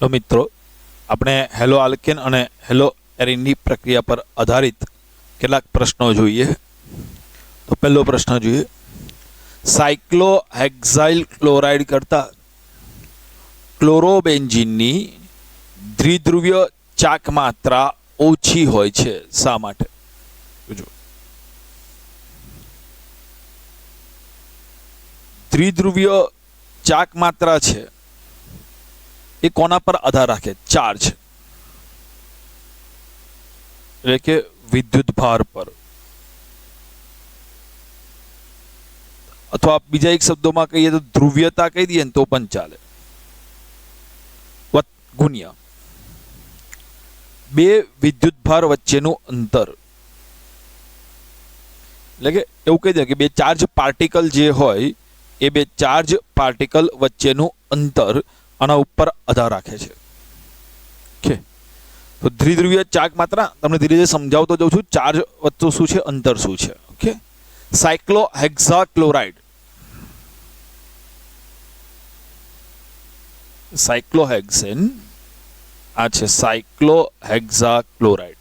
तो मित्रों આપણે હેલો આલ્કેન અને હેલો એરિનની પ્રક્રિયા પર આધારિત કેટલાક પ્રશ્નો જોઈએ। તો પહેલો પ્રશ્ન જોઈએ, સાયક્લોહેક્સાઇલ ક્લોરાઇડ કરતા ક્લોરોબેન્ઝીનની દ્વિધ્રુવીય ચાક માત્રા ઓછી હોય છે, શા માટે? દ્વિધ્રુવીય ચાક માત્રા છે એ કોના પર આધાર રાખે? ચાર્જ એટલે કે વિદ્યુત ભાર પર, અથવા બીજા એક શબ્દોમાં કહીએ તો ધ્રુવીયતા કહી દઈએ ને તો પણ ચાલે, ગુણ્યા બે વિદ્યુત ભાર વચ્ચેનું અંતર। એટલે કે એવું કહી દે કે બે ચાર્જ પાર્ટિકલ જે હોય એ બે ચાર્જ પાર્ટિકલ વચ્ચેનું અંતર આના ઉપર આધાર રાખે છે। ઓકે, તો દ્વિધ્રુવીય ચાક માત્રા તમને ધીરે ધીરે સમજાવતો જાઉં છું। ચાર્જ વચ્ચે શું છે, અંતર શું છે। ઓકે, સાયક્લોહેક્સાક્લોરાઇડ, સાયક્લોહેક્સેન આ છે સાયક્લોહેક્સાક્લોરાઇડ।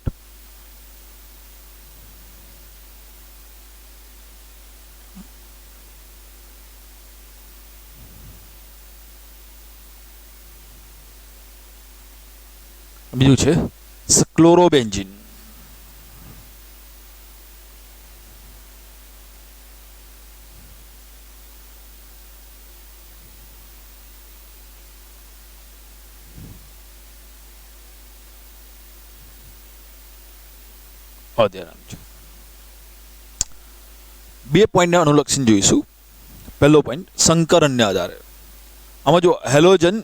બીજું છે ક્લોરોબેન્ઝીન, બે પોઈન્ટને અનુલક્ષીને જોઈશું। પહેલો પોઈન્ટ, સંકરણને આધારે આમાં જો હેલોજન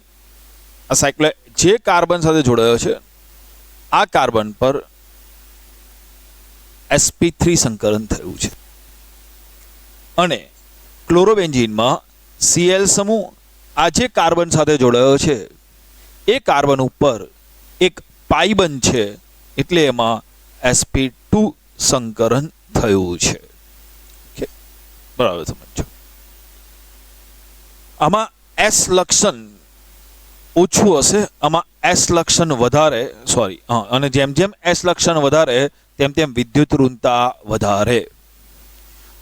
આ સાયક્લો જે કાર્બન સાથે જોડાયો છે આ કાર્બન પર sp3 સંકરણ થયું છે અને ક્લોરોબેન્ઝીનમાં Cl સમૂહ આ જે કાર્બન સાથે જોડાયો છે એ કાર્બન ઉપર એક પાઈ બંધ છે એટલે એમાં sp2 સંકરણ થયું છે। બરાબર સમજો। આમાં S લક્ષણ ઓછું હશે, આમાં S લક્ષણ વધારે, સોરી અને જેમ જેમ S લક્ષણ વધારે તેમ તેમ વિદ્યુત ઋણતા વધારે।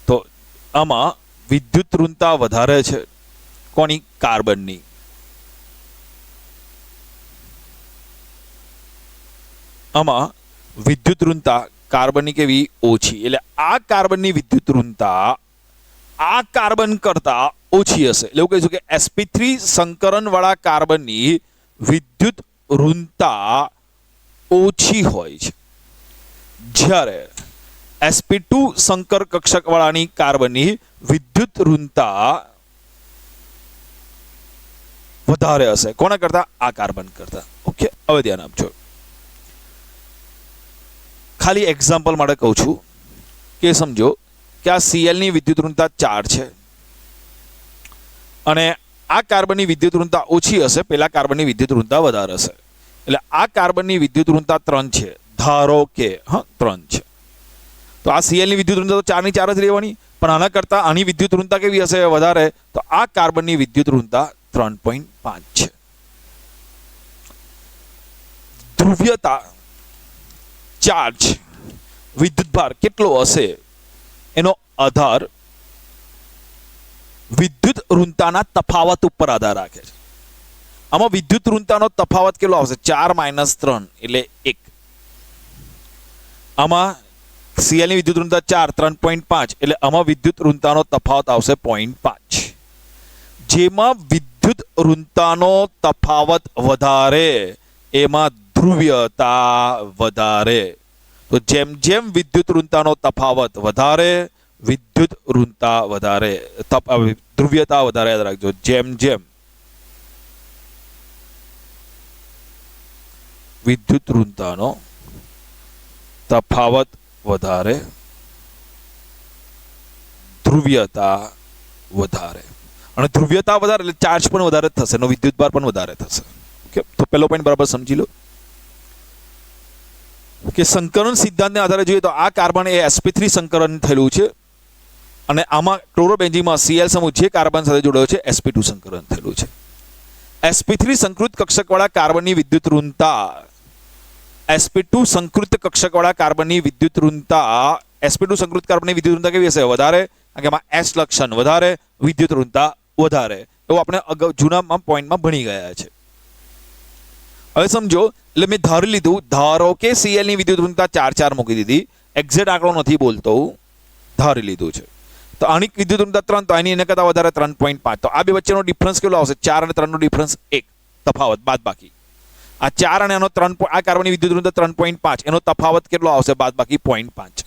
તો આમાં વિદ્યુત ઋણતા વધારે છે કોની? કાર્બનની। આમાં વિદ્યુત ઋણતા કાર્બનની કેવી? ઓછી। એટલે આ કાર્બનની વિદ્યુત ઋણતા આ કાર્બન કરતા ઓછી હશે। એટલે એવું કહીશું કે sp3 સંકરણ વાળા કાર્બનની વિદ્યુત ઋણતા ઓછી હોય છે, જ્યારે sp2 સંકર કક્ષક વાળાની કાર્બનની વિદ્યુત ઋણતા વધારે હશે। કોના કરતા? આ કાર્બન કરતા। ઓકે, હવે ધ્યાન આપજો। ખાલી એક્ઝામ્પલ માટે કહું છું કે સમજો કે આ Cl ની વિદ્યુત ઋણતા 4 છે અને આ કાર્બનની વિદ્યુત ઋણતા ઓછી હશે, પેલા કાર્બનની વિદ્યુત ઋણતા વધારે હશે। એટલે આ કાર્બનની વિદ્યુત ઋણતા 3 છે, ધારો કે 3 છે, તો આ Cl ની વિદ્યુત ઋણતા તો 4 ની 4 જ રહેવાની, પણ આના કરતા આની વિદ્યુત ઋણતા કેવી હશે? વધારે। તો આ કાર્બનની વિદ્યુત ઋણતા 3.5 છે। ધ્રુવીયતા, ચાર્જ, વિદ્યુત ભાર કેટલો હશે એનો આધાર વિદ્યુત ઋણતાના તફાવત ઉપર આધાર રાખે છે। આમાં વિદ્યુત ઋણતાનો તફાવત કેટલો આવશે? 4 - 3 એટલે 1। આમાં Cl ની વિદ્યુત ઋણતા 4, 3.5 એટલે આમાં વિદ્યુત ઋણતાનો તફાવત આવશે 0.5। જેમાં વિદ્યુત ઋણતાનો તફાવત વધારે એમાં ધ્રુવીયતા વધારે। તો જેમ જેમ વિદ્યુત ઋણતાનો તફાવત વધારે વિદ્યુત ઋણતા વધારે, ધ્રુવીયતા વધારે યાદ રાખજો। જેમ જેમ વિદ્યુત ઋણતાનો તફાવત વધારે ધ્રુવીયતા વધારે, અને ધ્રુવીયતા વધારે એટલે ચાર્જ પણ વધારે થશે, એનો વિદ્યુત ભાર પણ વધારે થશે। ઓકે, તો પહેલો પોઈન્ટ બરાબર સમજી લો કે સંકરણ સિદ્ધાંતને આધારે જોઈએ તો આ કાર્બન એ sp3 સંકરણ થયેલું છે અને આમાં ક્લોરોબેન્ઝીનમાં Cl સમૂહ જે કાર્બન સાથે જોડાયો છે sp2 સંકરણ થયેલું છે। sp3 સંકૃત કક્ષકવાળા કાર્બનની વિદ્યુત ઋણતા sp2 સંકૃત કક્ષકવાળા કાર્બનની વિદ્યુત ઋણતા sp2 સંકૃત કાર્બનની વિદ્યુત ઋણતા કેવી હશે? વધારે, કારણ કે એમાં s લક્ષણ વધારે, વિદ્યુત ઋણતા વધારે. એવું આપણે અગાઉ જૂના પોઈન્ટમાં ભણી ગયા છે. હવે સમજો, એટલે મેં ધારી લીધું, ધારો કે Cl ની વિદ્યુત ઋણતા 4 મૂકી દીધી. એક્ઝેક્ટ આંકડો નથી બોલતો, ધારી લીધું છે. તો આની વિદ્યુત ઋણતા 3, તો આની એના કરતા વધારે 3.5. તો આ બે વચ્ચેનો ડિફરન્સ કેટલો આવશે? 4 અને 3 નો ડિફરન્સ 1, તફાવત બાદબાકી. આ 4 અને એનો 3, આ કાર્બનની વિદ્યુત ઋણતા 3.5, એનો તફાવત કેટલો આવશે? બાદબાકી 0.5.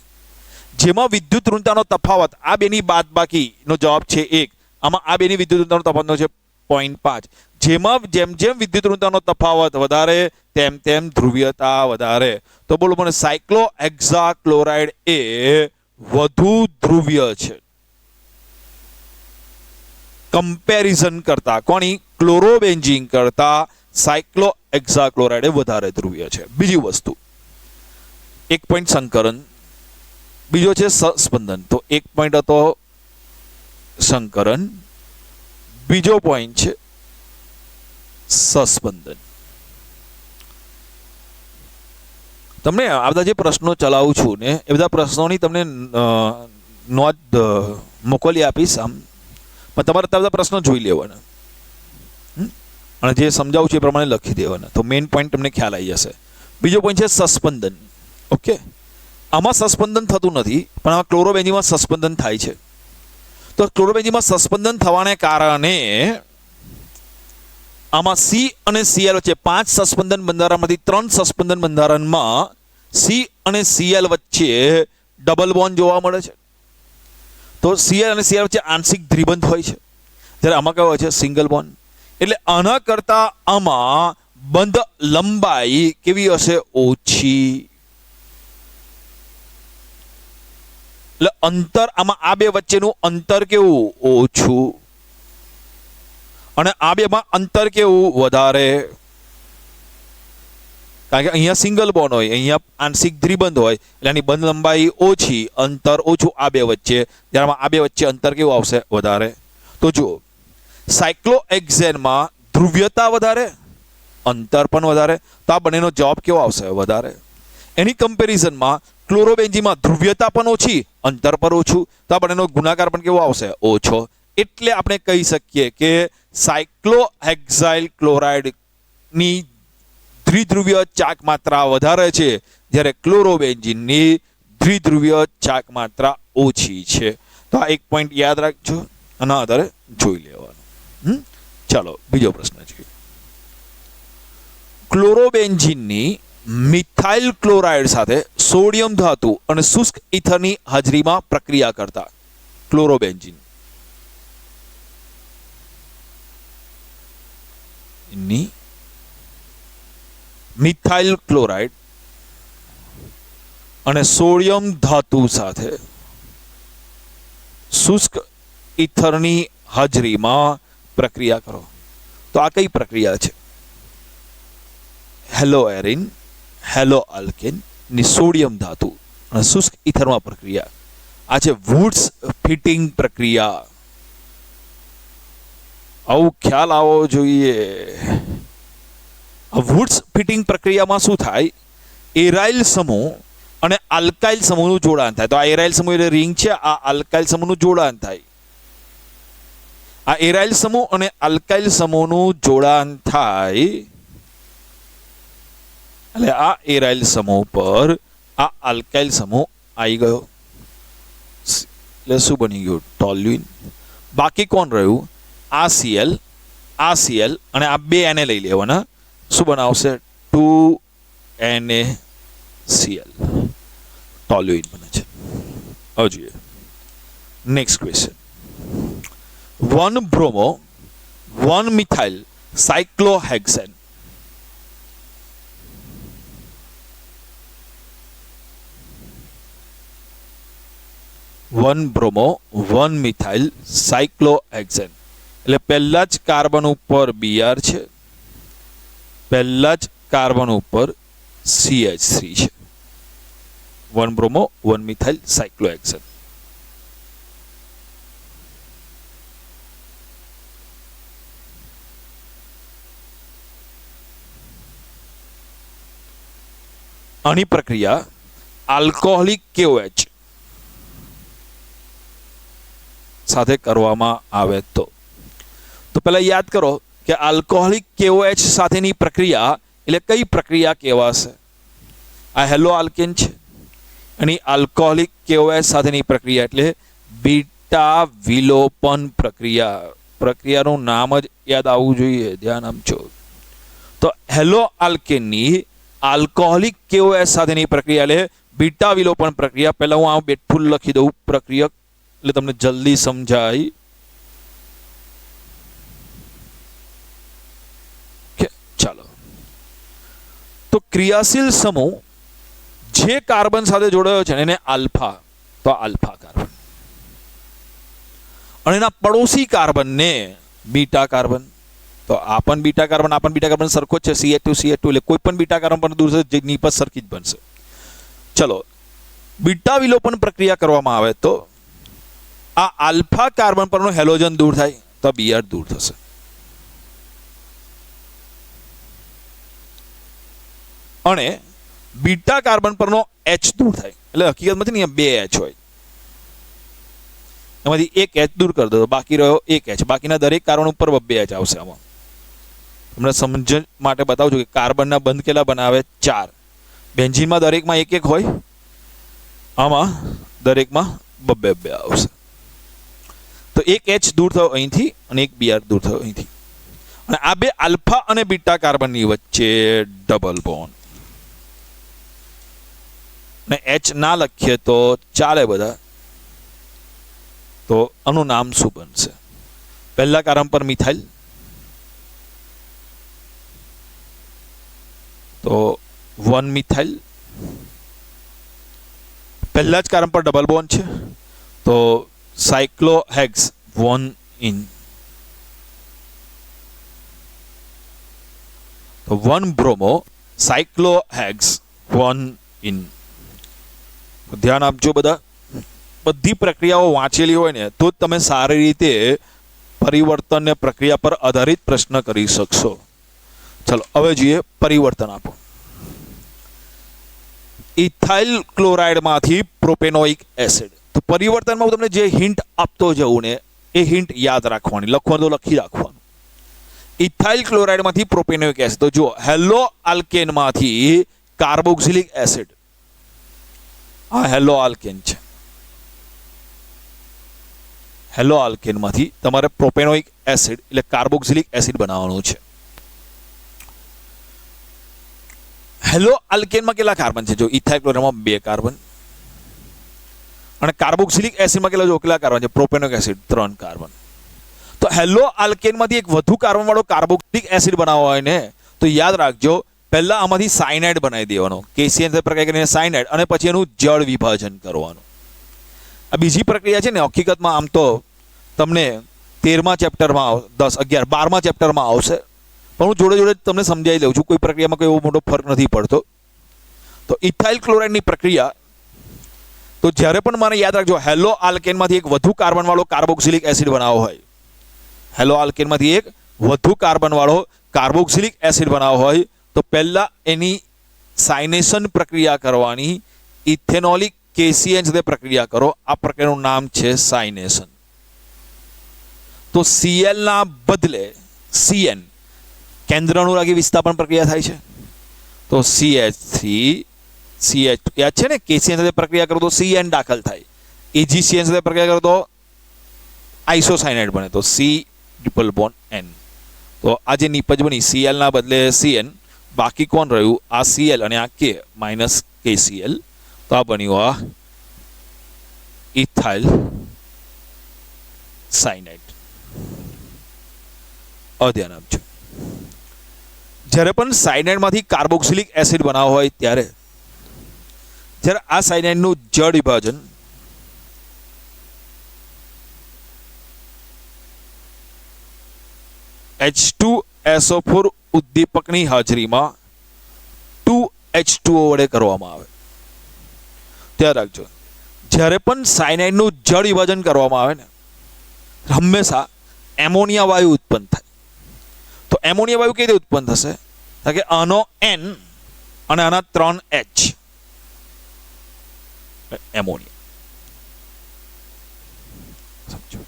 જેમાં વિદ્યુત ઋણતાનો તફાવત આ બેની બાદબાકીનો જવાબ છે 1, આમાં આ બેની વિદ્યુત ઋણતાનો તફાવતનો છે 0.5. જેમાં જેમ જેમ વિદ્યુત ઋણતાનો તફાવત વધારે તેમ તેમ ધ્રુવીયતા વધારે. તો બોલો મને, સાયક્લોહેક્સાક્લોરાઇડ એ વધુ ધ્રુવીય છે કમ્પેરિઝન કરતા કોની? ક્લોરોબેન્ઝીન કરતા સાયક્લોહેક્સાક્લોરાઇડ એ વધારે ધ્રુવીય છે. બીજી વસ્તુ, 1 પોઈન્ટ સંકરણ, બીજો છે સસ્પંદન. તો 1 પોઈન્ટ હતો સંકરણ, બીજો પોઈન્ટ છે સસ્પંદન. તમને આ બધા જે પ્રશ્નો ચલાવું છું ને, એ બધા પ્રશ્નોની તમને નોંધ મોકલી આપીશ આમ, પણ તમારે બધા પ્રશ્નો જોઈ લેવાના અને જે સમજાવું છું એ પ્રમાણે લખી દેવાના. તો મેઇન પોઈન્ટ તમને ખ્યાલ આવી જશે. બીજો પોઈન્ટ છે સસ્પંદન. ઓકે, આમાં સસ્પંદન થતું નથી, પણ આમાં ક્લોરોબેન્ઝીનમાં સસ્પંદન થાય છે. તો ક્લોરોબેન્ઝીનમાં સસ્પંદન થવાને કારણે આમાં C અને Cl વચ્ચે 5 સસ્પંદન બંધારણમાંથી 3 સસ્પંદન બંધારણમાં C અને Cl વચ્ચે ડબલ બોન્ડ જોવા મળે છે. તો Cl અને Cl વચ્ચે આંશિક દ્વિબંધ હોય છે, જ્યારે આમાં કયો હોય છે? Single bond. એટલે આના કરતા આમાં બંધ લંબાઈ કેવી હશે? ઓછી. એટલે અંતર, આમાં આ બે વચ્ચેનું અંતર કેવું? ઓછું. અને આ બેમાં અંતર કેવું? વધારે. કારણ કે અહીંયા સિંગલ બોન્ડ હોય, અહીંયા આંશિક દ્વિબંધ હોય, એટલે આની બંધ લંબાઈ ઓછી, અંતર ઓછું આ બે વચ્ચે. જ્યારે આ બે વચ્ચે અંતર કેવું આવશે? વધારે. તો જુઓ, સાયક્લોહેક્સેનમાં ધ્રુવ્યતા વધારે, અંતર પણ વધારે. તો આ બંનેનો જવાબ કેવો આવશે? વધારે. એની કમ્પેરિઝનમાં ક્લોરોબેન્ઝીનમાં ધ્રુવ્યતા પણ ઓછી, અંતર પર ઓછું. તો આ બંનેનો ગુણાકાર પણ કેવો આવશે? ઓછો. એટલે આપણે કહી શકીએ કે સાયક્લોહેક્સાઇલ ક્લોરાઇડની દ્વિધ્રુવીય ચાક માત્રા વધારે છે, જ્યારે ક્લોરોબેન્ઝીનની દ્વિધ્રુવીય ચાક માત્રા ઓછી છે. તો આ એક પોઈન્ટ યાદ રાખજો, આના આધારે જોઈ લેવાનું. ચાલો બીજો પ્રશ્ન છે. ક્લોરોબેન્ઝીનની મિથાઇલ ક્લોરાઇડ સાથે સોડિયમ ધાતુ અને શુષ્ક ઇથરની હાજરીમાં પ્રક્રિયા કરતા ક્લોરોબેન્ઝીન ની મિથાઇલ ક્લોરાઇડ અને સોડિયમ ધાતુ સાથે શુષ્ક ઇથરની હાજરીમાં પ્રક્રિયા કરો. તો આ કઈ પ્રક્રિયા છે? હેલો એરિન, હેલો આલ્કેન ની સોડિયમ ધાતુ અને શુષ્ક ઇથરમાં પ્રક્રિયા. આ છે વુડ્સ ફિટિંગ પ્રક્રિયા. આવું ખ્યાલ આવવો જોઈએ. વુડ્સ ફિટિંગ પ્રક્રિયામાં શું થાય? એરાઇલ સમૂહ અને આલ્કાઇલ સમૂહનું જોડાણ થાય. તો આ એરાઇલ સમૂહ એટલે રિંગ છે, આ આલ્કાઇલ સમૂહનું જોડાણ થાય. આ એરાઇલ સમૂહ અને આલ્કાઇલ સમૂહનું જોડાણ થાય એટલે આ એરાઇલ સમૂહ પર આ આલ્કાઇલ સમૂહ આવી ગયો, એટલે શું બની ગયું? ટોલ્યુઇન. બાકી કોણ રહ્યું? આ Cl અને આ બે એને લઈ લેવાના. શું બનાવશે? 2NaCl. ટોલ્યુઇન બને છે. હવે જોઈએ next question. 1 bromo 1 methyl cyclohexane. One bromo 1 methyl cyclohexane. એટલે પહેલા જ કાર્બન ઉપર Br છે, પહેલા જ કાર્બન ઉપર CH3 છે. 1 બ્રોમો 1 મિથાઇલ સાયક્લોહેક્સેન. આની પ્રક્રિયા આલ્કોહોલિક KOH સાથે કરવામાં આવે તો પહેલા યાદ કરો કે આલ્કોહોલિક KOH સાથેની પ્રક્રિયા એટલે કઈ પ્રક્રિયા કહેવાશે? આ હેલો આલ્કેન છે, એની આલ્કોહોલિક KOH સાથેની પ્રક્રિયા એટલે બીટા વિલોપન પ્રક્રિયા. પ્રક્રિયાનું નામ જ યાદ આવવું જોઈએ, ધ્યાન આપજો. તો હેલો આલ્કેનની આલ્કોહોલિક KOH સાથેની પ્રક્રિયા એટલે બીટા વિલોપન પ્રક્રિયા. પહેલા હું આ બેઠું લખી દઉં પ્રક્રિયા એટલે તમને જલ્દી સમજાય. ચાલો, તો ક્રિયાશીલ સમૂહ જે કાર્બન સાથે જોડાયો છે એને આલ્ફા, તો આલ્ફા કાર્બન, અને એના પડોશી કાર્બનને બીટા કાર્બન. તો આ પણ બીટા કાર્બન સરખો જ છે, CH2 એટલે કોઈ પણ બીટા કાર્બન પર દૂર છે જેની પર સરખી જ બનશે. ચલો, બીટા વિલોપન પ્રક્રિયા કરવામાં આવે તો આ આલ્ફા કાર્બન પરનો હેલોજન દૂર થાય તો Br દૂર થશે. અને બીટા કાર્બન પરનો H દૂર થાય. એટલે હકીકતમાં અહીંયા 2 H હોય, એમાંથી એક H દૂર કરી દો, બાકી રહ્યો એક H. બાકીના દરેક કાર્બન ઉપર 2 H આવશે. આમાં તમને સમજણ માટે બતાવું છું કે કાર્બનના બંધ કેટલા બનાવે? 4. બેન્ઝીનમાં દરેકમાં એક હોય, આમાં દરેકમાં 2 આવશે. તો એક H દૂર થયો અહીંથી અને એક Br દૂર થયો અહીંથી. અને આ બે આલ્ફા અને બીટા કાર્બનની વચ્ચે ડબલ બોન્ડ. ને H ના લખીએ તો ચાલે બધા. તો આનું નામ શું બનશે? પહેલા કાર્બન પર મિથાઇલ, તો 1 મિથાઇલ. પહેલા જ કાર્બન પર ડબલ બોન્ડ છે તો સાયક્લોહેક્સ 1 ઇન. તો 1 બ્રોમો સાયક્લોહેક્સ 1 ઇન. ધ્યાન આપજો બધા. બધી પ્રક્રિયાઓ વાંચેલી હોય ને તો જ તમે સારી રીતે પરિવર્તન ને પ્રક્રિયા પર આધારિત પ્રશ્ન કરી શકશો. ચલો હવે જોઈએ પરિવર્તન આપો. ઇથાઇલ ક્લોરાઇડમાંથી પ્રોપેનોઇક એસિડ. તો પરિવર્તનમાં હું તમને જે હિન્ટ આપતો જઉં ને એ હિન્ટ યાદ રાખવાની, લખવાનું તો લખી રાખવાનું. ઇથાઇલ ક્લોરાઇડમાંથી પ્રોપેનોઇક એસિડ. તો જુઓ, હેલો આલ્કેનમાંથી કાર્બોક્સિલિક એસિડ. આ હેલો આલ્કેન છે. હેલો આલ્કેનમાંથી તમારે પ્રોપેનોઇક એસિડ એટલે કાર્બોક્સિલિક એસિડ બનાવવાનું છે. હેલો આલ્કેનમાં કેટલા કાર્બન છે? જો ઇથાઇલ ક્લોરાઇડમાં 2 કાર્બન, અને કાર્બોક્સિલિક એસિડમાં કેટલા કાર્બન છે? Propanoic acid 3 carbon. તો હેલો આલ્કેનમાંથી એક વધુ કાર્બન વાળો કાર્બોક્સિલિક એસિડ બનાવવો હોય ને તો યાદ રાખજો, પહેલા આમાંથી સાયનાઇડ બનાવી દેવાનો, KCN પ્રક્રિયા કરીને સાયનાઇડ, અને પછી એનું જળ વિભાજન કરવાનું. આ બીજી પ્રક્રિયા છે ને, હકીકતમાં આમ તો તમને 13મા ચેપ્ટરમાં 10, 11, 12મા ચેપ્ટરમાં આવશે, પણ હું જોડે જોડે તમને સમજાવી દઉં છું. કોઈ પ્રક્રિયામાં કોઈ એવો મોટો ફરક નથી પડતો. તો ઇથાઇલ ક્લોરાઇડની પ્રક્રિયા, તો જ્યારે પણ મારે યાદ રાખજો, હેલો આલ્કેનમાંથી એક વધુ કાર્બન વાળો કાર્બોક્સિલિક એસિડ બનાવવો હોય, હેલો આલ્કેનમાંથી એક વધુ કાર્બન વાળો કાર્બોક્સિલિક એસિડ બનાવવો હોય તો પહેલા એની સાઇનેશન પ્રક્રિયા કરવાની. ઇથેનોલિક KCN સાથે પ્રક્રિયા કરો. આ પ્રક્રિયાનું નામ છે સાઇનેશન. તો Cl ના બદલે CN, કેન્દ્ર અનુરાગી વિસ્થાપન પ્રક્રિયા થાય છે. તો CH3 CH2 યાદ છે ને, KCN સાથે પ્રક્રિયા કરો તો CN દાખલ થાય, AgCN સાથે પ્રક્રિયા કરો તો આઇસોસાયનાઇડ બને, તો C ટ્રિપલ બોન્ડ N. તો આ જે નિપજ બની Cl ના બદલે CN, બાકી કોણ રહ્યું? આ Cl અને આ K માઇનસ KCl. તો આ બન્યું આ ઇથાઇલ સાયનાઇડ. ધ્યાન આપજો, જ્યારે પણ સાયનાઇડમાંથી કાર્બોક્સિલિક એસિડ બનાવવો હોય ત્યારે આ સાયનાઇડનું જળ વિભાજન H2SO4 ઉદ્દીપકની હાજરીમાં 2H2O વડે કરવામાં આવે. ધ્યાન રાખજો, જ્યારે પણ સાયનાઇડનું જળ વિભાજન કરવામાં આવે ને હંમેશા એમોનિયા વાયુ ઉત્પન્ન થાય. તો એમોનિયા વાયુ કેવી રીતે ઉત્પન્ન થશે? કે આનો N અને આના 3 H. એમોનિયા. સમજો.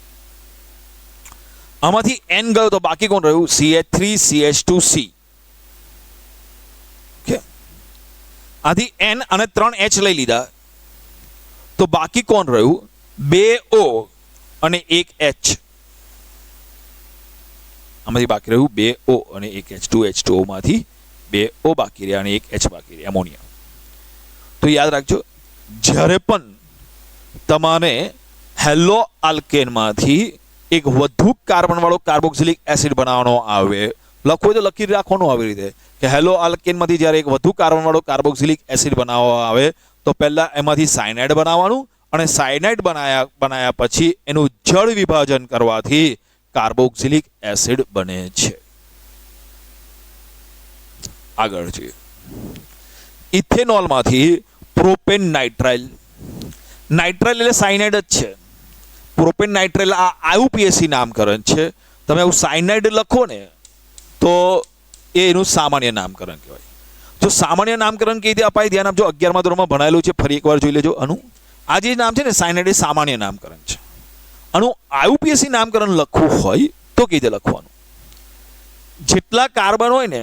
આમાંથી N ગયો તો બાકી કોણ રહ્યું? CH3 CH2C. ઓકે, આથી N અને 3 H લઈ લીધા તો બાકી કોણ રહ્યું? 2 O અને 1 H. આમાંથી બાકી રહ્યું 2 O અને 1 H. 2H2O માંથી 2 O બાકી રહ્યા અને 1 H બાકી રહ્યા, એમોનિયા. તો યાદ રાખજો, જ્યારે પણ તમારે હેલો આલ્કેનમાંથી એક વધુ કાર્બન વાળો કાર્બોક્સિલિક એસિડ બનાવવાનો આવે, લખવું તો લખી રાખવાનું આવી રીતે કે હેલો આલ્કેનમાંથી જ્યારે એક વધુ કાર્બન વાળો કાર્બોક્સિલિક એસિડ બનાવવા આવે તો પહેલા એમાંથી સાયનાઇડ બનાવવાનું અને સાયનાઇડ બનાયા પછી એનું જળ વિભાજન કરવાથી કાર્બોક્સિલિક એસિડ બને છે. આગળ જોઈએ. ઇથેનોલમાંથી પ્રોપેન નાઇટ્રાઇલ. નાઇટ્રાઇલ એટલે સાયનાઇડ જ છે. પ્રોપેન નાઇટ્રાઇલ આ આયુપીએસી નામકરણ છે. તમે આવું સાયનાઇડ લખો ને તો એનું સામાન્ય નામકરણ કહેવાય. જો સામાન્ય નામકરણ કેવી રીતે અપાય ધ્યાન આપજો. 11મા ધોરણમાં ભણાયેલું છે, ફરી એકવાર જોઈ લેજો. આનું આ જે નામ છે ને સાયનાઇડ એ સામાન્ય નામકરણ છે. આનું આયુપીએસી નામકરણ લખવું હોય તો કેવી રીતે લખવાનું? જેટલા કાર્બન હોય ને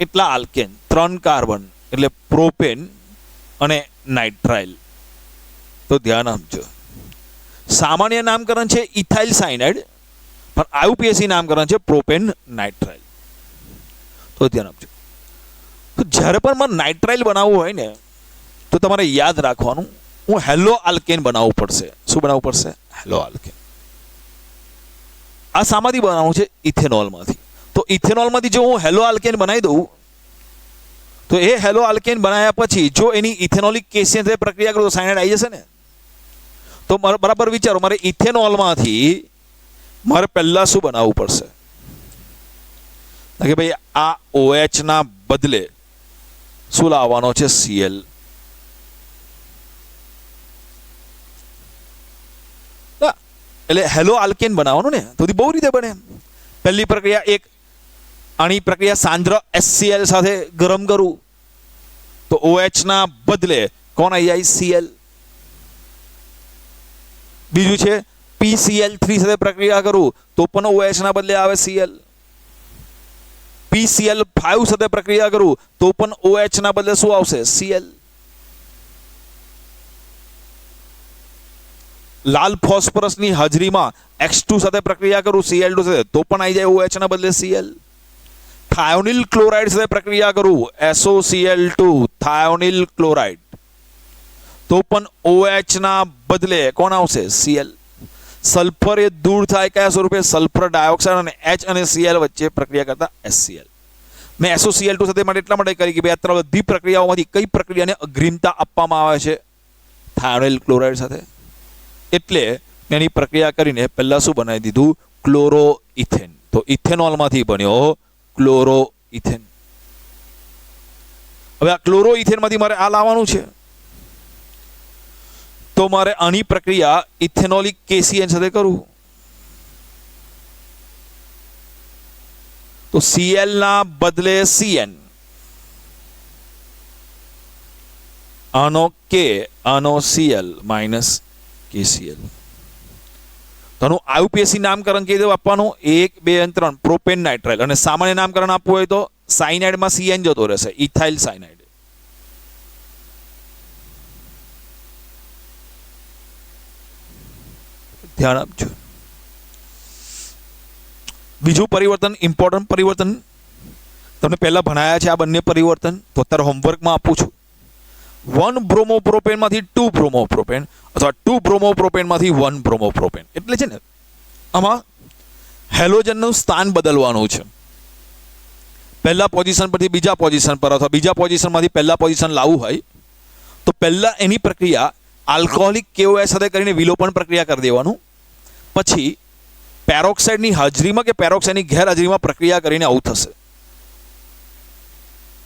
એટલા આલ્કેન. 3 કાર્બન એટલે પ્રોપેન અને નાઇટ્રાઇલ. તો ધ્યાન આપજો, સામાન્ય નામકરણ છે ઇથાઇલ સાયનાઇડ, પણ આયુપીએસી નામકરણ છે પ્રોપેન નાઇટ્રાઇલ. તો ધ્યાન આપજો. તો જ્યારે પણ મારે નાઇટ્રાઇલ બનાવવું હોય ને તો તમારે યાદ રાખવાનું, હું હેલો આલ્કેન બનાવવું પડશે. શું બનાવવું પડશે? Hello alkane. આ શામાંથી બનાવવું છે? ઇથેનોલમાંથી. તો ઇથેનોલમાંથી જો હું હેલો આલ્કેન બનાવી દઉં તો એ હેલો આલ્કેન બનાવ્યા પછી જો એની ઇથેનોલિક કેસિયન સાથે પ્રક્રિયા કરું તો સાયનાઇડ આવી જશે ને. તો બરાબર વિચારો, મારે ઇથેનોલમાંથી મારે પહેલા શું બનાવવું પડશે કે ભાઈ આ OH ના બદલે શું લાવવાનો છે? Cl. એટલે હેલો આલ્કેન બનાવવાનું ને તો બહુ રીતે બને. પહેલી પ્રક્રિયા, એક આની પ્રક્રિયા સાંદ્ર HCl સાથે ગરમ કરું તો OH ના બદલે કોણ આવી જાય? Cl. બીજું છે PCl3 સાથે પ્રક્રિયા કરું તો પણ OH ના બદલે આવે Cl. PCl5 સાથે પ્રક્રિયા કરું તો પણ OH ના બદલે શું આવશે? Cl. લાલ ફોસ્ફરસની હાજરીમાં X2 સાથે પ્રક્રિયા કરું Cl2 સાથે તો પણ આવી જાય OH ના બદલે Cl. થાયોનિલ ક્લોરાઇડ સાથે પ્રક્રિયા કરું SOCl2 થાયોનિલ ક્લોરાઇડ તો પણ OH ના બદલે કોણ આવશે? Cl. સલ્ફર એ દૂર થાય કયા સ્વરૂપે? સલ્ફર ડાયોક્સાઇડ અને H અને Cl વચ્ચે પ્રક્રિયા કરતા HCl. મેં SOCl2 સાથે માટે એટલા માટે કરી કે ભાઈ આ બધી પ્રક્રિયાઓમાંથી કઈ પ્રક્રિયાને અગ્રિમતા આપવામાં આવે છે? થાયોનિલ ક્લોરાઇડ સાથે. એટલે એની પ્રક્રિયા કરીને પહેલા શું બનાવી દીધું? ક્લોરોઇથેન. તો ઇથેનોલમાંથી બન્યો ક્લોરોઇથેન. હવે આ ક્લોરોઇથેનમાંથી મારે આ લાવવાનું છે તો મારે આની પ્રક્રિયા ઇથેનોલિક કેસીએન સાથે કરું તો Cl ના બદલે Cn, આનો K, આનો Cl માઇનસ KCl. તો આનું આયુપીએસી નામકરણ કેવી રીતે આપવાનું? 1, 2 અને 3 પ્રોપેન નાઇટ્રાઇલ. અને સામાન્ય નામકરણ આપવું હોય તો સાયનાઇડમાં Cn જતો રહેશે, ઇથાઇલ સાયનાઇડ. ધ્યાન આપજો. બીજું પરિવર્તન, ઇમ્પોર્ટન્ટ પરિવર્તન તમને પહેલા ભણાયા છે આ બંને પરિવર્તન, તો અત્યારે હોમવર્કમાં આપું છું. 1 બ્રોમોપ્રોપેનમાંથી 2 બ્રોમોપ્રોપેન અથવા 2 બ્રોમોપ્રોપેનમાંથી 1 બ્રોમોપ્રોપેન. એટલે છે ને આમાં હેલોજનનું સ્થાન બદલવાનું છે. પહેલા પોઝિશન પરથી બીજા પોઝિશન પર અથવા બીજા પોઝિશનમાંથી પહેલા પોઝિશન લાવવું હોય તો પહેલા એની પ્રક્રિયા આલ્કોહોલિક KOH સાથે કરીને વિલોપન પ્રક્રિયા કરી દેવાનું. પછી પેરોક્સાઇડની હાજરીમાં કે પેરોક્સાઇડની ગેરહાજરીમાં પ્રક્રિયા કરીને આવું થશે.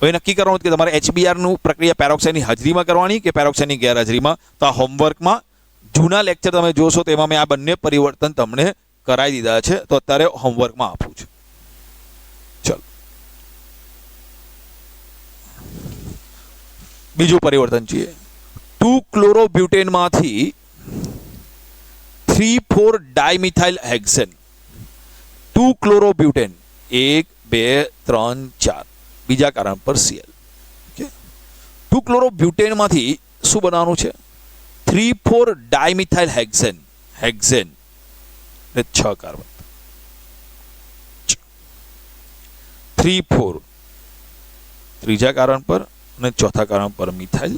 હવે નક્કી કરવાનું કે તમારે HBrનું પ્રક્રિયા પેરોક્સાઇડની હાજરીમાં કરવાની કે પેરોક્સાઇડની ગેરહાજરીમાં. તો આ હોમવર્કમાં જૂના લેક્ચર તમે જોશો તેમાં મેં આ બંને પરિવર્તન તમને કરાવી દીધા છે, તો અત્યારે હોમવર્કમાં આપું છું. ચલો બીજું પરિવર્તન જોઈએ. 2 ક્લોરોબ્યુટેનમાંથી 3,4 ડાયમિથાઇલ હેક્સેન. 2 ક્લોરોબ્યુટેન 1 2 3 4 બીજા કારણ પર Cl. ઓકે, 2 ક્લોરોબ્યુટેનમાંથી શું બનાવવાનું છે? 3,4 ડાયમિથાઇલ હેક્સેન. હેક્સેન એટલે 6 કાર્બન. 3,4 ત્રીજા કારણ પર અને ચોથા કારણ પર મિથાઇલ.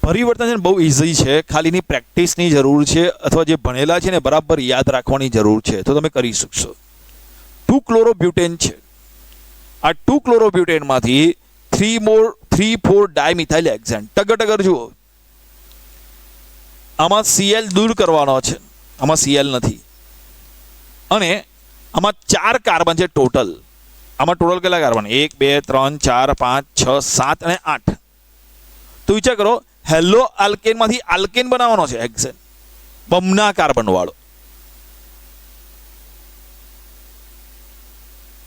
પરિવર્તન છે ને બહુ ઇઝી છે, ખાલી એની પ્રેક્ટિસની જરૂર છે અથવા જે ભણેલા છે ને બરાબર યાદ રાખવાની જરૂર છે તો તમે કરી શકશો. 2 ક્લોરોબ્યુટેન છે. આ 2 ક્લોરોબ્યુટેનમાંથી 3,4 ડાયમિથાઇલ હેક્સેન. ટગર જુઓ, આમાં Cl દૂર કરવાનો છે, આમાં Cl નથી અને આમાં 4 કાર્બન છે ટોટલ. આમાં ટોટલ કેટલા કાર્બન? 1 2 3 4 5 6 7 અને 8. તો વિચાર કરો, હેલો આલ્કેનમાંથી આલ્કેન બનાવવાનો છે હેક્સેન, બમના કાર્બન વાળો.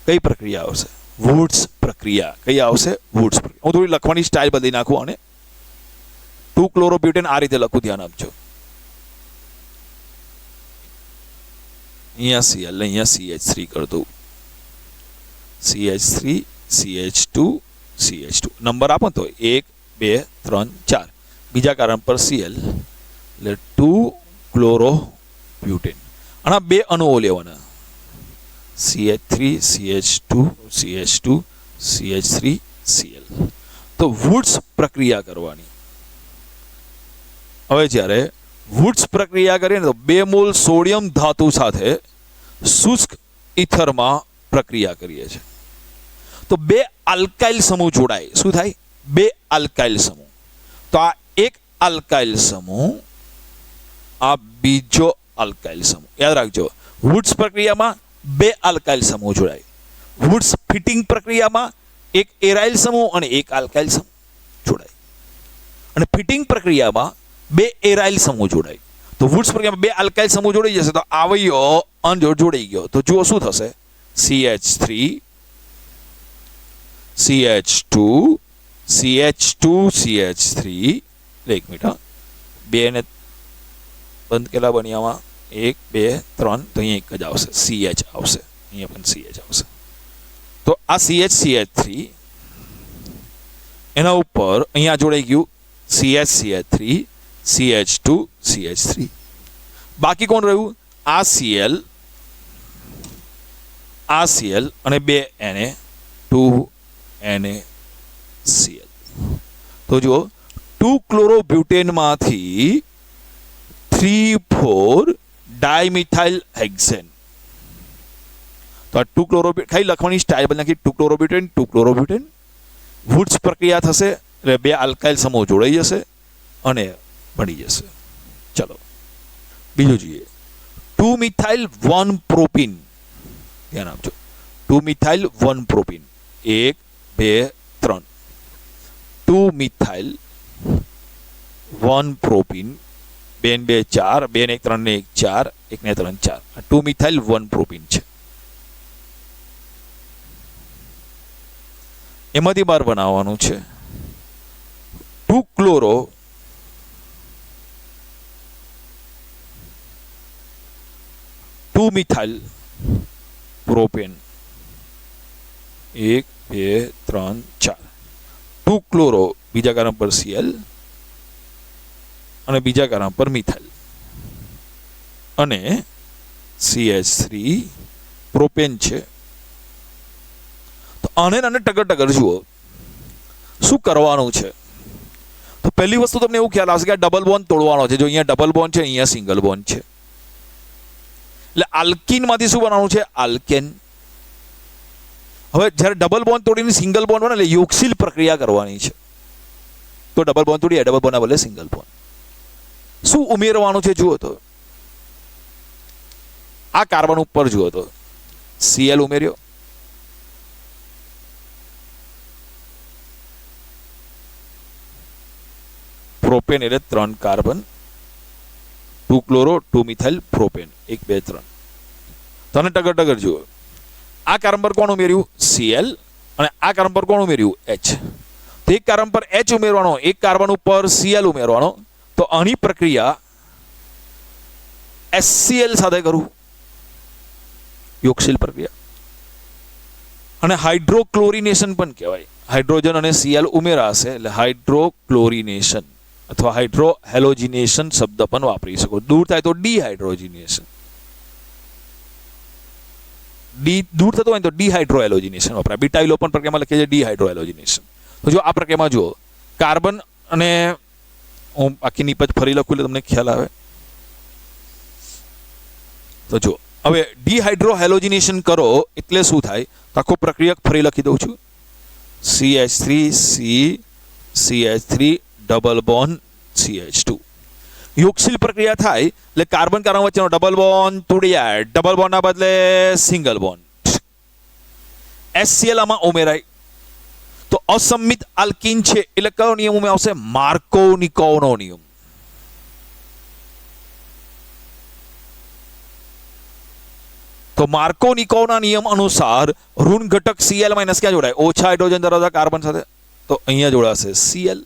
કઈ પ્રક્રિયા આવશે? વુડ્સ પ્રક્રિયા. કઈ આવશે? વુડ્સ પ્રક્રિયા. હું થોડી લખવાની સ્ટાઇલ બદલી નાખું અને 2 ક્લોરોબ્યુટેન આ રીતે લખું, ધ્યાન આપજો. અહીંયા Cl, અહીંયા CH3 કર દઉં. CH3 CH2 CH2 નંબર આપો તો 1 2 3 4 બીજા કારણ પર Cl એટલે 2 ક્લોરોબ્યુટેન. અને 2 અણુઓ લેવાના, CH3 CH2 CH2 CH3 Cl. તો વુડ્સ પ્રક્રિયા કરવાની. હવે જ્યારે વુડ્સ પ્રક્રિયા કરીએ ને તો 2 મોલ સોડિયમ ધાતુ સાથે શુષ્ક ઇથરમાં પ્રક્રિયા કરીએ છીએ તો 2 આલ્કાઇલ સમૂહ જોડાય. શું થાય? 2 આલ્કાઇલ સમૂહ. તો આ એક આલ્કાઇલ સમૂહ, આ બીજો આલ્કાઇલ સમૂહ. યાદ રાખજો, વુડ્સ પ્રક્રિયામાં 2 આલ્કાઇલ સમૂહ જોડાય. વુડ્સ ફિટિંગ પ્રક્રિયામાં એક એરાઇલ સમૂહ અને એક આલ્કાઇલ સમૂહ જોડાય. અને ફિટિંગ પ્રક્રિયામાં 2 એરાઇલ સમૂહ જોડાય. તો વુડ્સ પ્રક્રિયામાં 2 આલ્કાઇલ સમૂહ જોડાઈ જશે તો આવયો અણજોડ જોડાઈ ગયો. તો જુઓ શું થશે? CH3 CH2 CH2 CH3. એક મિનિટ, 2 ને બંધ કેટલા બની આમાં? 1 2 3. તો અહીંયા એક જ આવશે, CH આવશે. અહીંયા પણ CH આવશે. તો આ CH CH3 એના ઉપર અહીંયા જોડાઈ ગયું CH CH3 CH2 CH3. બાકી કોણ રહ્યું? આ Cl, આ Cl અને 2 Na 2 NaCl. તો જુઓ, 2 ક્લોરોબ્યુટેનમાંથી 3,4 ડાયમિથાઇલ હેક્સેન. તો આ 2 ક્લોરોબ્યુટેન ખાલી લખવાની સ્ટાઇલ બદલી નાખી. 2 ક્લોરોબ્યુટેન 2 ક્લોરોબ્યુટેન. વુડ્સ પ્રક્રિયા થશે એટલે 2 આલ્કાઇલ સમૂહ જોડાઈ જશે અને બની જશે. ચલો બીજું જોઈએ, 2 મિથાઇલ 1 પ્રોપીન. ધ્યાન આપજો, 2 મિથાઇલ 1 પ્રોપીન. 1 2 3. 2 methyl 1 propyne. 2 ને 2 4, 2 ને 1 3 ને 1 4, 1 ને 3 4. આ 2 મિથાઇલ 1 પ્રોપીન છે. એમાંથી બહાર બનાવવાનું છે 2 ક્લોરો 2 મિથાઇલ પ્રોપેન. 1 2 3 4. 2 ક્લોરો બીજા કારણ પર Cl અને બીજા કારણ પર મિથાઇલ અને CH3 પ્રોપેન છે. તો આને ટગર જુઓ શું કરવાનું છે. તો પહેલી વસ્તુ તમને એવું ખ્યાલ આવશે કે ડબલ બોન્ડ તોડવાનો છે. જો અહીંયા ડબલ બોન્ડ છે, અહીંયા સિંગલ બોન્ડ છે. એટલે આલ્કીનમાંથી શું બનાવવાનું છે? આલ્કેન. હવે જ્યારે ડબલ બોન્ડ તોડીને સિંગલ બોન્ડ બને એટલે યોગશીલ પ્રક્રિયા કરવાની છે. તો ડબલ બોન્ડ તોડીએ, ડબલ બોન્ડના બદલે સિંગલ બોન્ડ. શું ઉમેરવાનું છે જુઓ તો, આ કાર્બન ઉપર જુઓ તો Cl ઉમેર્યો, પ્રોપેન એટલે 3 કાર્બન, 2 ક્લોરો 2 મિથાઇલ પ્રોપેન, 1 2 3. તને ટગર જુઓ, આ કાર્બન પર કોણ ઉમેર્યું? Cl. અને આ કાર્બન પર કોણ ઉમેર્યું? H. તો એક કાર્બન પર H ઉમેરવાનો, એક કાર્બન ઉપર Cl ઉમેરવાનો. તો આની પ્રક્રિયા HCl સાથે કરું, યોગશીલ પ્રક્રિયા. અને હાઇડ્રોક્લોરિનેશન પણ કહેવાય. હાઇડ્રોજન અને Cl ઉમેરાશે એટલે હાઇડ્રોક્લોરિનેશન અથવા હાઇડ્રોહેલોજિનેશન શબ્દ પણ વાપરી શકો. દૂર થાય તો ડીહાઇડ્રોજિનેશન, દૂર થતો હોય તો ડીહાઇડ્રોહેલોજિનેશન વપરાય. બીટાઇલોપન પ્રક્રિયામાં લખીએ છીએ ડીહાઇડ્રોહેલોજિનેશન. તો જો આ પ્રક્રિયામાં જુઓ, કાર્બન અને હું આખી નીપજ ફરી લખું એટલે તમને ખ્યાલ આવે. તો જો હવે ડીહાઇડ્રોહેલોજિનેશન કરો એટલે શું થાય? આખો પ્રક્રિયક ફરી લખી દઉં છું. CH3 CH3 double bond CH2. યોગશીલ પ્રક્રિયા થાય એટલે કાર્બન કાર્બન વચ્ચેનો ડબલ બોન્ડ તોડી જાય. ડબલ બોન્ડના બદલે સિંગલ બોન્ડ. HCl આમાં ઉમેરાય. તો અસંમિત આલ્કીન છે એટલે કયો નિયમ આવશે? માર્કોનિકોવનો નિયમ. તો માર્કોનિકોવના નિયમ અનુસાર ઋણ ઘટક Cl માઇનસ ક્યાં જોડાય? ઓછા હાઇડ્રોજન ધરાવતા કાર્બન સાથે. તો અહીંયા જોડાશે Cl.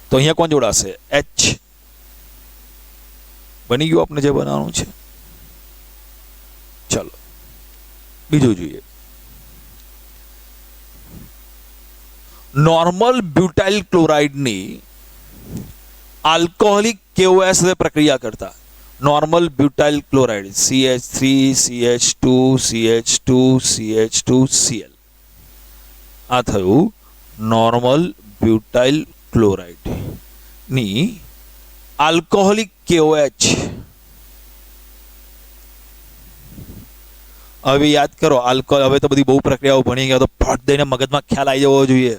તો અહીંયા કોણ જોડાશે? H. બની ગયું આપણે જે બનાવવાનું છે. ચાલો બીજું જોઈએ. નોર્મલ બ્યુટાઇલ ક્લોરાઇડની આલ્કોહોલિક KOH સાથે પ્રક્રિયા કરતા normal butyl chloride CH3 CH2 CH2 CH2 Cl. આ થયું નોર્મલ બ્યુટાઇલ ક્લોરાઇડ ની આલ્કોહોલિક KOH. હવે યાદ કરો, આલ્કોહોલ, હવે તો બધી બહુ પ્રક્રિયાઓ ભણી ગયા તો ફટ દઈને મગજમાં ખ્યાલ આવી જવો જોઈએ.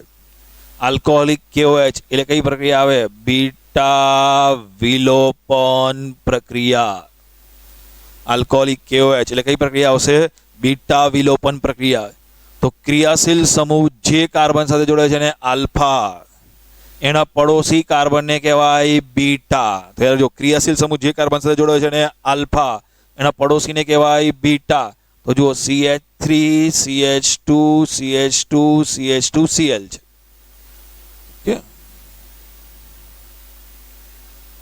આલ્કોહોલિક KOH એટલે કઈ પ્રક્રિયા આવે? બીટા વિલોપન પ્રક્રિયા. આલ્કોહોલિક KOH એટલે કઈ પ્રક્રિયા આવશે? બીટા વિલોપન પ્રક્રિયા. તો ક્રિયાશીલ સમૂહ જે કાર્બન સાથે જોડાય છે એને આલ્ફા, એના પડોશી કાર્બનને કહેવાય બીટા. તો જો ક્રિયાશીલ સમૂહ જે કાર્બન સાથે જોડાય છે એને આલ્ફા, એના પડોશીને કહેવાય બીટા. તો જુઓ CH3 CH2 CH2 CH2 Cl છે.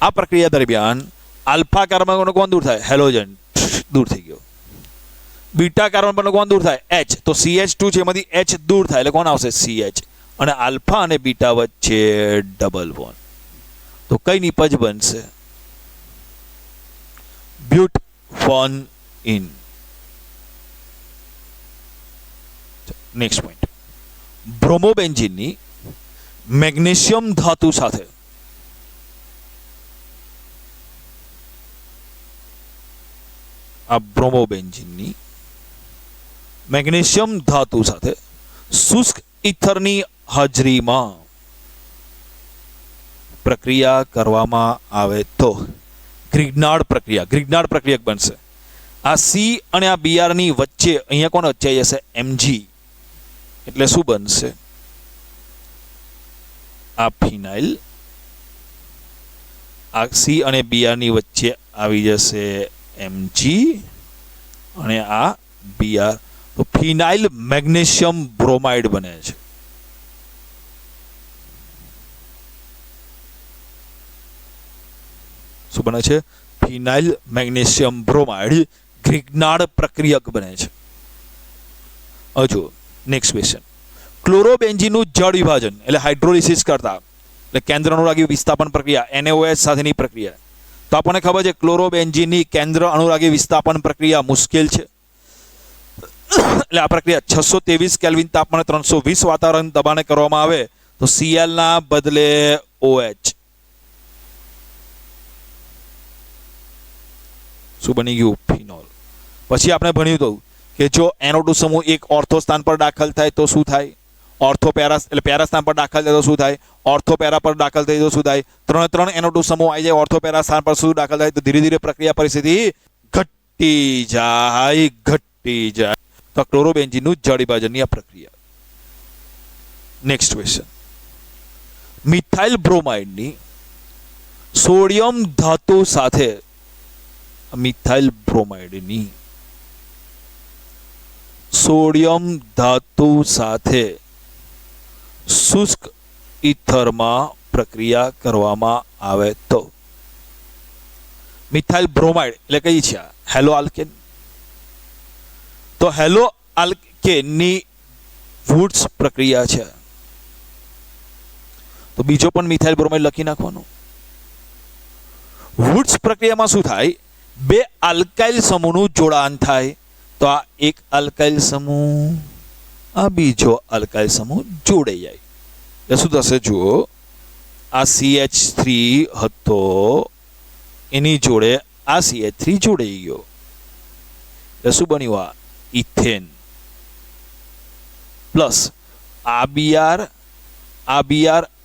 આ પ્રક્રિયા દરમિયાન આલ્ફા કાર્બન કોણ દૂર થાય? હેલોજન દૂર થઈ ગયો. બીટા કાર્બન પર કોણ દૂર થાય? H. તો CH2 છે એમાંથી H દૂર થાય એટલે કોણ આવશે? CH. અને આલ્ફા અને બીટા વચ્ચે ડબલ બોન્ડ. તો કઈ નિપજ બનશે? But 1 ene. નેક્સ્ટ પોઈન્ટ, બ્રોમોબેન્ઝીનની મેગ્નેશિયમ ધાતુ સાથે આ બ્રોમોબેન્ઝીનની મેગ્નેશિયમ ધાતુ સાથે શુષ્ક ઇથરની હાજરીમાં પ્રક્રિયા કરવામાં આવે તો ગ્રિગ્નાર્ડ પ્રક્રિયક બનશે. આ C અને આ Br ની વચ્ચે અહીંયા કોણ વચ્ચે જશે? Mg. એટલે શું બનશે? આ ફિનાઇલ આ C અને Br ની વચ્ચે આવી જશે Mg અને આ Br. તો ફિનાઇલ મેગ્નેશિયમ બ્રોમાઇડ બને છે. શું બને છે? ફિનાઇલ મેગ્નેશિયમ બ્રોમાઇડ ગ્રિગ્નાર્ડ પ્રક્રિયક બને છે. હજુ નેક્સ્ટ ક્વેશ્ચન, ક્લોરોબેન્ઝીનનું જળ વિભાજન એટલે હાઇડ્રોલિસિસ કરતા એટલે કેન્દ્ર અનુરાગી વિસ્થાપન પ્રક્રિયા NaOH સાથેની પ્રક્રિયા. તો આપણને ખબર છે ક્લોરોબેન્ઝીનની કેન્દ્ર અનુરાગી વિસ્થાપન પ્રક્રિયા મુશ્કેલ છે. એટલે આ પ્રક્રિયા 623 કેલ્વિન તાપમાને 320 વાતાવરણ દબાણે કરવામાં આવે તો Cl ના બદલે OH. શું બની ગયું? ફિનોલ. પછી આપણે ભણ્યું હતું કે જો NO2 સમૂહ એક ઓર્થો સ્થાન પર દાખલ થાય તો શું થાય? ઓર્થો પેરા એટલે પેરા સ્થાન પર દાખલ થાય તો શું થાય? ઓર્થો પેરા પર દાખલ થાય તો શું થાય? ત્રણ NO2 સમૂહ આવી જાય ઓર્થો પેરા સ્થાન પર શું દાખલ થાય? તો ધીરે ધીરે પ્રક્રિયા પરિસ્થિતિ ઘટી જાય. તો ક્લોરોબેન્ઝીનનું જળ વિભાજનની આ પ્રક્રિયા. નેક્સ્ટ ક્વેશ્ચન, મિથાઇલ બ્રોમાઇડની સોડિયમ ધાતુ સાથે મિથાઇલ બ્રોમાઇડની સોડિયમ ધાતુ સાથે શુષ્ક ઇથરમાં પ્રક્રિયા કરવામાં આવે તો મિથાઇલ બ્રોમાઇડ એટલે કઈ છે હેલો આલ્કેન. તો હેલો આલ્કેનની વુડ્સ પ્રક્રિયા છે. તો બીજો પણ મિથાઇલ બ્રોમાઇડ લખી નાખવાનો. વુડ્સ પ્રક્રિયામાં શું થાય? બે આલ્કાઇલ સમૂહનું જોડાણ થાય. તો આ એક આલ્કાઇલ સમૂહ, આ બીજો આલ્કાઇલ સમૂહ જોડાઈ જાય. એટલે શું થશે? જુઓ, આ CH3 હતો, એની જોડે આ CH3 જોડાઈ ગયો. એટલે શું બન્યું? આ ઇથેન પ્લસ આ Br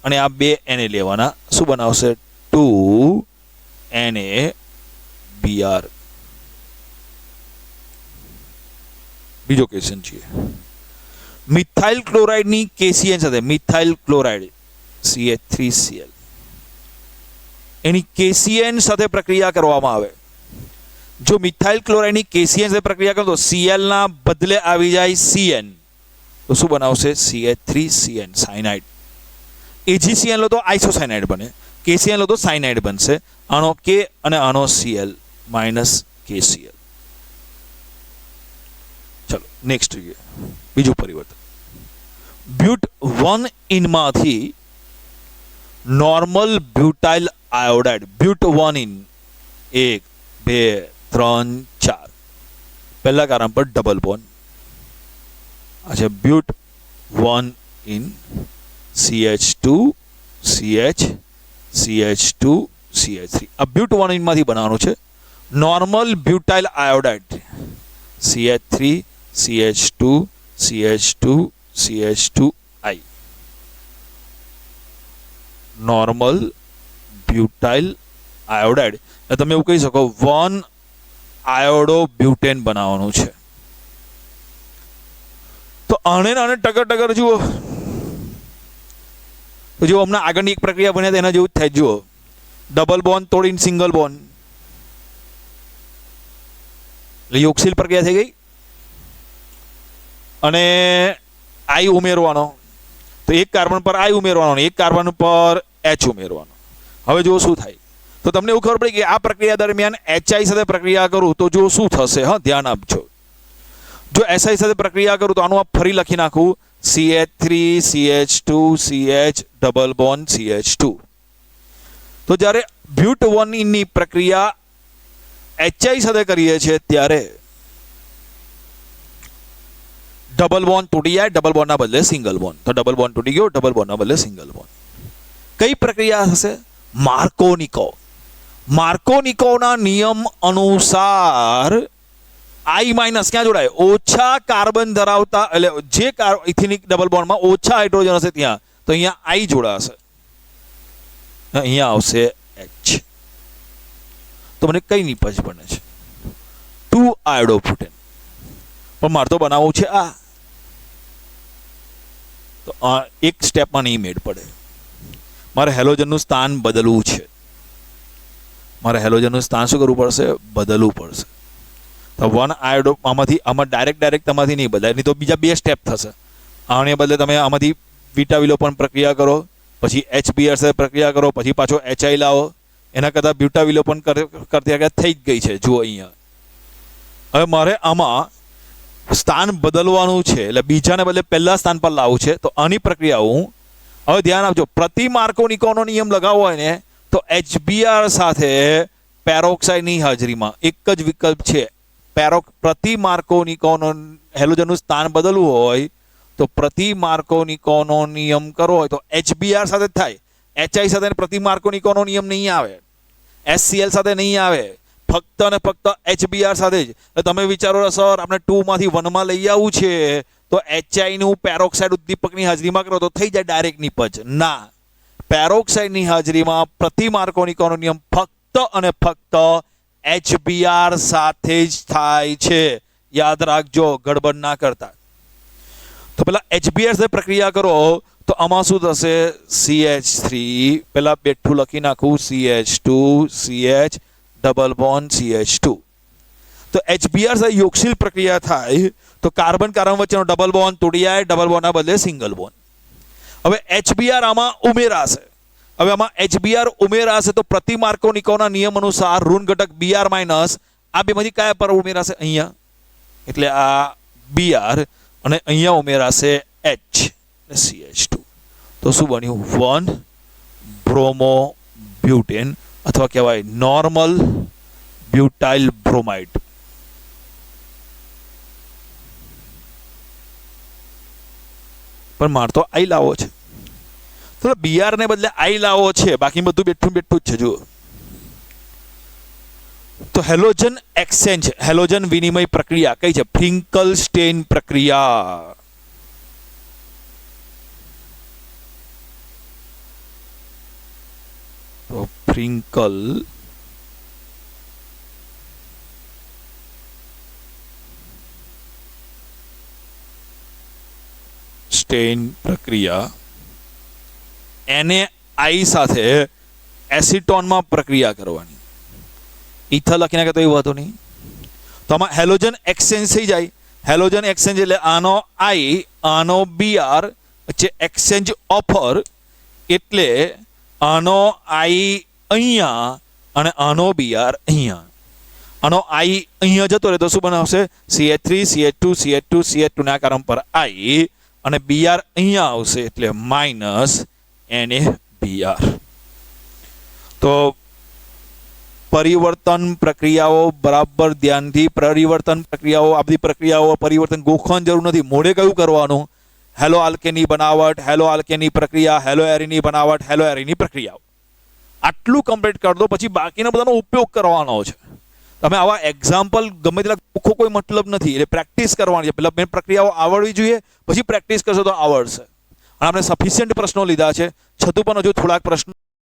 અને આ બે Na લેવાના. શું બનાવશે? 2NaBr. બીજો ક્વેશ્ચન છે. મિથાઇલ ક્લોરાઇડની KCN સાથે મિથાઇલ ક્લોરાઇડ CH3Cl એની KCN સાથે પ્રક્રિયા કરવામાં આવે. જો મિથાઇલ ક્લોરાઇડની KCN સાથે પ્રક્રિયા કરો તો Cl ના બદલે આવી જાય Cn. તો શું બનાવશે? CH3Cn cyanide. AgCN લો તો આઇસોસાયનાઇડ બને, KCN લો તો સાયનાઇડ બનશે. આનો K અને આનો Cl માઇનસ KCl. ચલો નેક્સ્ટ જોઈએ. બીજું પરિવર્તન. બ્યુટ 1 માંથી નોર્મલ બ્યુટાઇલ આયોડાઇડ. બ્યુટ 1 1 2 3 4 પહેલા કાર્બન પર ડબલ બોન્ડ. अच्छा ब्यूट 1 इन CH2 CH CH2 CH3. अब ब्यूट 1 इन माथी बनावવાનું છે normal butyl iodide CH3 CH2 CH2 CH2I. Normal butyl iodide તમે એવું કહી શકો 1 આયોડો બ્યુટેન બનાવવાનું છે. તો આને નાને ટગર ટગર જુઓ. તો જો હમણાં આગળની એક પ્રક્રિયા બને એના જેવું જ થાય. જુઓ, ડબલ બોન્ડ તોડીને સિંગલ બોન્ડ, એટલે યોગશીલ પ્રક્રિયા થઈ ગઈ. અને આઈ ઉમેરવાનો, તો એક કાર્બન પર આઈ ઉમેરવાનો, એક કાર્બન પર એચ ઉમેરવાનો. હવે જો શું થાય? તો તમને એવું ખબર પડી કે આ પ્રક્રિયા દરમિયાન HI સાથે પ્રક્રિયા કરું તો જો શું થશે? હા, ધ્યાન આપજો. જો SI સાથે પ્રક્રિયા કરું તો આનું આ ફરી લખી નાખું CH3 CH2 CH double bond CH2. તો જ્યારે બ્યુટ 1 ની પ્રક્રિયા HI સાથે કરીએ છીએ ત્યારે ડબલ બોન્ડ તૂટી જાય, ડબલ બોન્ડના બદલે સિંગલ બોન્ડ. તો ડબલ બોન્ડ તૂટી ગયો, ડબલ બોન્ડના બદલે સિંગલ બોન્ડ. કઈ પ્રક્રિયા થશે? માર્કોનિકો. માર્કોનિકોના નિયમ અનુસાર I માઇનસ ક્યાં જોડાય? ઓછા કાર્બન ધરાવતા, એટલે જે ઇથેનિક ડબલ બોન્ડમાં ઓછા હાઇડ્રોજન હશે ત્યાં, તો અહીંયા I જોડાશે, અહીંયા આવશે H. તો મને કઈ નિપજ બને છે? 2 આયોડોબ્યુટેન. પણ મારે તો બનાવવું છે આ. તો એક સ્ટેપમાં નહીં મેળ પડે. મારે હેલોજનનું સ્થાન બદલવું છે. મારે હેલોજનનું સ્થાન શું કરવું પડશે? બદલવું પડશે. તો 1 આયોડો આમાં ડાયરેક્ટ તમારાથી નહીં બદલાય, નહીં તો બીજા 2 સ્ટેપ થશે. આને બદલે તમે આમાંથી બીટા વિલોપન પ્રક્રિયા કરો, પછી HBr સાથે પ્રક્રિયા કરો, પછી પાછો HI લાવો. એના કરતાં બ્યુટા વિલોપન કરતી આગળ થઈ જ ગઈ છે. જુઓ અહીંયા. હવે મારે આમાં સ્થાન બદલવાનું છે, એટલે બીજાને બદલે પહેલા સ્થાન પર લાવવું છે. તો આની પ્રક્રિયા હું હવે ધ્યાન આપજો. પ્રતિ માર્કોનિકોનો નિયમ લગાવવો હોય ને તો HBr સાથે પેરોક્સાઇડની હાજરીમાં એક જ વિકલ્પ છે. પ્રતિ માર્કોનિકોનો હેલોજનનું સ્થાન બદલવું હોય તો પ્રતિ માર્કોનિકોનો નિયમ કરવો હોય તો HBr સાથે થાય. HI સાથે પ્રતિ માર્કોનિકોનો નિયમ નહીં આવે, HCl સાથે નહીં આવે, ફક્ત અને ફક્ત HBr સાથે જ. તમે વિચારો સર આપણે 2 માંથી 1 માં લઈ આવવું છે તો HI નું પેરોક્સાઇડ ઉદ્દીપકની હાજરીમાં કરો તો થઈ જાય ડાયરેક્ટ નિપજ. ના, પેરોક્સાઇડની હાજરીમાં પ્રતિ માર્કોનિકોનો નિયમ ફક્ત અને ફક્ત HBr સાથે જ થાય છે. યાદ રાખજો, ગડબડ ના કરતા. તો પેલા HBr સાથે પ્રક્રિયા કરો તો આમાં શું થશે? CH3 પેલા બેઠું લખી નાખું, CH2 CH double bond CH2. તો HBr સાથે યોગશીલ પ્રક્રિયા થાય તો કાર્બન કાર્બન વચ્ચેનો ડબલ બોન્ડ તૂટી જાય, ડબલ બોન્ડના બદલે સિંગલ બોન્ડ. હવે HBr આમાં ઉમેરાશે. હવે આમાં HBr ઉમેરાશે તો પ્રતિ માર્કોનિકોના નિયમ અનુસાર ઋણ ઘટક Br માઇનસ આ બેમાંથી કયા પર ઉમેરાશે? અહીંયા. એટલે આ Br અને અહીંયા ઉમેરાશે H CH2. તો શું બન્યું? 1 બ્રોમો બ્યુટેન અથવા કહેવાય નોર્મલ બ્યુટાઇલ બ્રોમાઇડ. પણ માર તો આઈ લાવો છે, તો Br ને બદલે આઈ લાવો છે, બાકી બધું બેઠું બેઠું જ છે. જુઓ તો હેલોજન એક્સચેન્જ, હેલોજન વિનિમય પ્રક્રિયા કઈ છે? ફ્રિંકલસ્ટેન પ્રક્રિયા. તો ફ્રિંકલ સ્ટેન પ્રક્રિયા એને આઈ સાથે એસિટોનમાં પ્રક્રિયા કરવાની. ઇથર લખી નાખે તો એ વાંધો નહીં. તો આમાં હેલોજન એક્સચેન્જ થઈ જાય. હેલોજન એક્સચેન્જ એટલે આનો આઈ આનો Br વચ્ચે એક્સચેન્જ ઓફર, એટલે આનો આઈ અહીંયા અને આનો Br અહીંયા. આનો આઈ અહીંયા જતો રહે તો શું બનાવશે? CH3 CH2 CH2 CH2 ના કારણ પર આઈ અને Br અહીંયા આવશે એટલે માઇનસ NaBr. તો પરિવર્તન પ્રક્રિયાઓ બરાબર ધ્યાનથી, પરિવર્તન પ્રક્રિયાઓ આ બધી પ્રક્રિયાઓ પરિવર્તન ગોખવાની જરૂર નથી. મોઢે કયું કરવાનું? હેલો આલ્કેનની બનાવટ, હેલો આલ્કેનની પ્રક્રિયા, હેલો એરીની બનાવટ, હેલો એરીની પ્રક્રિયાઓ. આટલું કમ્પ્લીટ કરી દો, પછી બાકીના બધાનો ઉપયોગ કરવાનો છે. તમે આવા એક્ઝામ્પલ ગમે તેટલા ગોખો કોઈ મતલબ નથી. એટલે પ્રેક્ટિસ કરવાની છે. પહેલાં મેં પ્રક્રિયાઓ આવડવી જોઈએ, પછી પ્રેક્ટિસ કરશો તો આવડશે. અને આપણે સફિશિયન્ટ પ્રશ્નો લીધા છે, છતાં પણ હજુ થોડાક પ્રશ્નો